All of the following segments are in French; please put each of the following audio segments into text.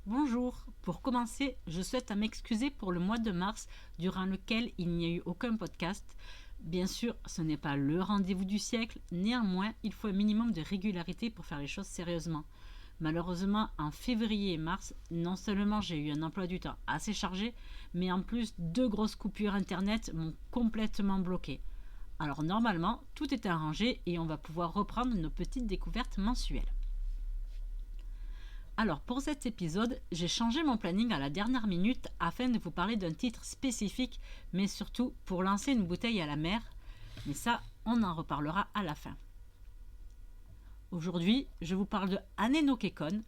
Bonjour, pour commencer, je souhaite à m'excuser pour le mois de mars durant lequel il n'y a eu aucun podcast. Bien sûr, ce n'est pas le rendez-vous du siècle, néanmoins, il faut un minimum de régularité pour faire les choses sérieusement. Malheureusement, en février et mars, non seulement j'ai eu un emploi du temps assez chargé, mais en plus, deux grosses coupures internet m'ont complètement bloqué. Alors normalement, tout est arrangé et on va pouvoir reprendre nos petites découvertes mensuelles. Alors pour cet épisode, j'ai changé mon planning à la dernière minute afin de vous parler d'un titre spécifique, mais surtout pour lancer une bouteille à la mer. Mais ça, on en reparlera à la fin. Aujourd'hui, je vous parle de Ane no Kekon,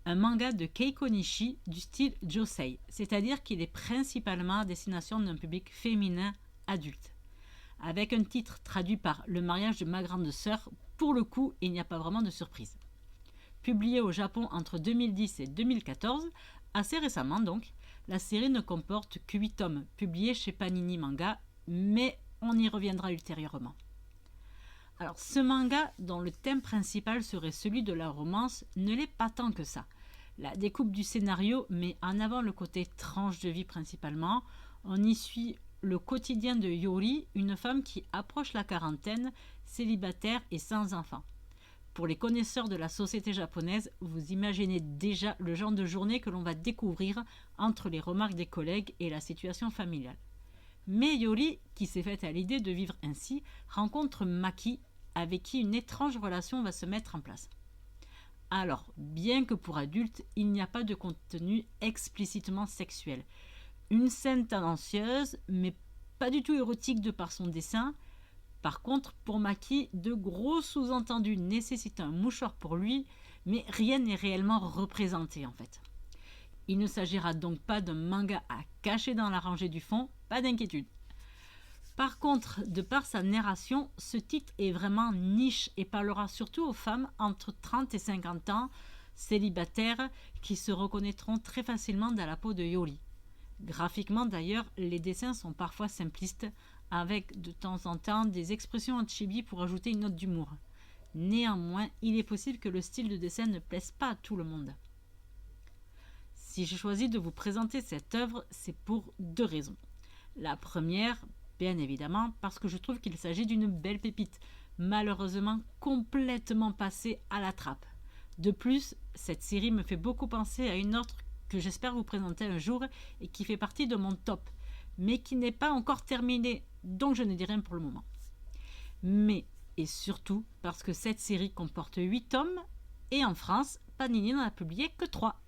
un manga de Keiko Nishi du style Josei, c'est-à-dire qu'il est principalement à destination d'un public féminin adulte. Avec un titre traduit par Le mariage de ma grande sœur, pour le coup, il n'y a pas vraiment de surprise. Publiée au Japon entre 2010 et 2014, assez récemment donc, la série ne comporte que 8 tomes publiés chez Panini Manga, mais on y reviendra ultérieurement. Alors ce manga, dont le thème principal serait celui de la romance, ne l'est pas tant que ça. La découpe du scénario met en avant le côté tranche de vie principalement. On y suit le quotidien de Yori, une femme qui approche la quarantaine, célibataire et sans enfant. Pour les connaisseurs de la société japonaise, vous imaginez déjà le genre de journée que l'on va découvrir entre les remarques des collègues et la situation familiale. Mais Yori, qui s'est faite à l'idée de vivre ainsi, rencontre Maki, avec qui une étrange relation va se mettre en place. Alors, bien que pour adultes, il n'y a pas de contenu explicitement sexuel. Une scène tendancieuse, mais pas du tout érotique de par son dessin. Par contre, pour Maki, de gros sous-entendus nécessitent un mouchoir pour lui, mais rien n'est réellement représenté en fait. Il ne s'agira donc pas d'un manga à cacher dans la rangée du fond, pas d'inquiétude. Par contre, de par sa narration, ce titre est vraiment niche et parlera surtout aux femmes entre 30 et 50 ans, célibataires, qui se reconnaîtront très facilement dans la peau de Yori. Graphiquement d'ailleurs, les dessins sont parfois simplistes, avec de temps en temps des expressions en chibi pour ajouter une note d'humour. Néanmoins, il est possible que le style de dessin ne plaise pas à tout le monde. Si j'ai choisi de vous présenter cette œuvre, c'est pour deux raisons. La première, bien évidemment, parce que je trouve qu'il s'agit d'une belle pépite, malheureusement complètement passée à la trappe. De plus, cette série me fait beaucoup penser à une autre que j'espère vous présenter un jour et qui fait partie de mon top, mais qui n'est pas encore terminée, donc je ne dis rien pour le moment. Mais, et surtout, parce que cette série comporte 8 tomes, et en France, Panini n'en a publié que 3,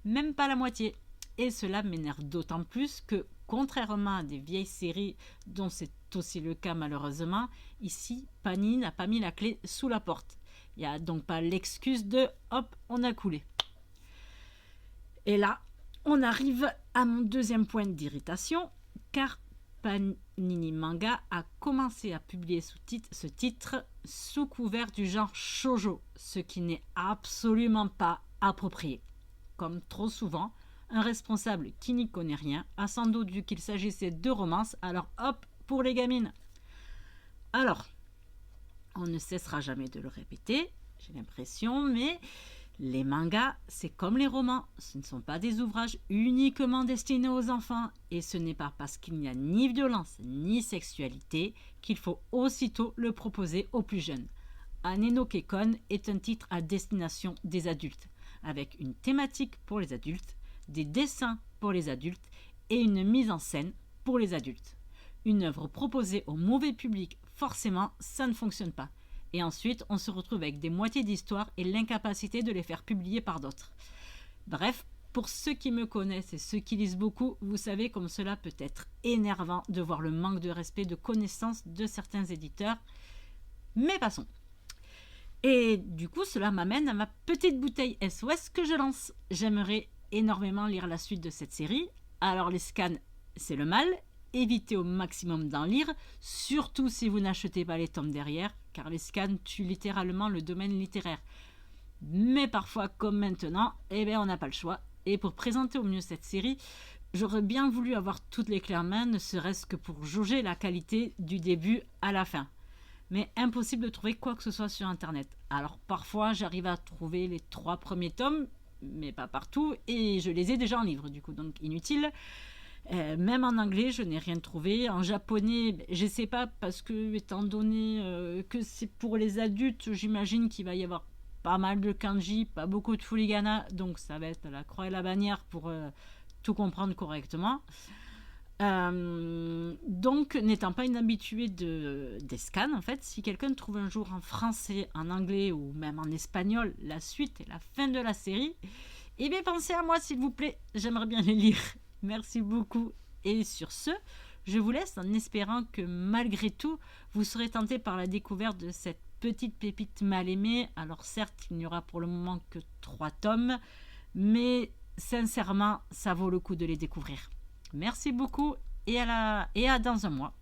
même pas la moitié. Et cela m'énerve d'autant plus que, contrairement à des vieilles séries dont c'est aussi le cas malheureusement, ici, Panini n'a pas mis la clé sous la porte. Il n'y a donc pas l'excuse de « hop, on a coulé ». Et là, on arrive à mon deuxième point d'irritation, car Panini Manga a commencé à publier ce titre sous couvert du genre shoujo, ce qui n'est absolument pas approprié. Comme trop souvent, un responsable qui n'y connaît rien a sans doute vu qu'il s'agissait de romance, alors hop, pour les gamines. Alors, on ne cessera jamais de le répéter, j'ai l'impression, mais les mangas, c'est comme les romans, ce ne sont pas des ouvrages uniquement destinés aux enfants, et ce n'est pas parce qu'il n'y a ni violence ni sexualité qu'il faut aussitôt le proposer aux plus jeunes. Ane no Kekon est un titre à destination des adultes, avec une thématique pour les adultes, des dessins pour les adultes et une mise en scène pour les adultes. Une œuvre proposée au mauvais public, forcément, ça ne fonctionne pas. Et ensuite, on se retrouve avec des moitiés d'histoire et l'incapacité de les faire publier par d'autres. Bref, pour ceux qui me connaissent et ceux qui lisent beaucoup, vous savez comme cela peut être énervant de voir le manque de respect de connaissance de certains éditeurs. Mais passons. Et du coup, cela m'amène à ma petite bouteille SOS que je lance. J'aimerais énormément lire la suite de cette série. Alors les scans, c'est le mal. Évitez au maximum d'en lire, surtout si vous n'achetez pas les tomes derrière, car les scans tuent littéralement le domaine littéraire. Mais parfois, comme maintenant, on n'a pas le choix. Et pour présenter au mieux cette série, j'aurais bien voulu avoir toutes les clés en main, ne serait-ce que pour jauger la qualité du début à la fin. Mais impossible de trouver quoi que ce soit sur internet. Alors parfois, j'arrive à trouver les 3 premiers tomes, mais pas partout, et je les ai déjà en livre, du coup, donc inutile. Même en anglais, je n'ai rien trouvé. En japonais, je ne sais pas, parce que, étant donné que c'est pour les adultes, j'imagine qu'il va y avoir pas mal de kanji, pas beaucoup de furigana, donc ça va être la croix et la bannière pour tout comprendre correctement. Donc, n'étant pas une habituée des scans, en fait, si quelqu'un trouve un jour en français, en anglais ou même en espagnol la suite et la fin de la série, eh bien, pensez à moi, s'il vous plaît, j'aimerais bien les lire. Merci beaucoup. Et sur ce, je vous laisse en espérant que malgré tout, vous serez tenté par la découverte de cette petite pépite mal aimée. Alors certes, il n'y aura pour le moment que 3 tomes, mais sincèrement, ça vaut le coup de les découvrir. Merci beaucoup et à dans un mois.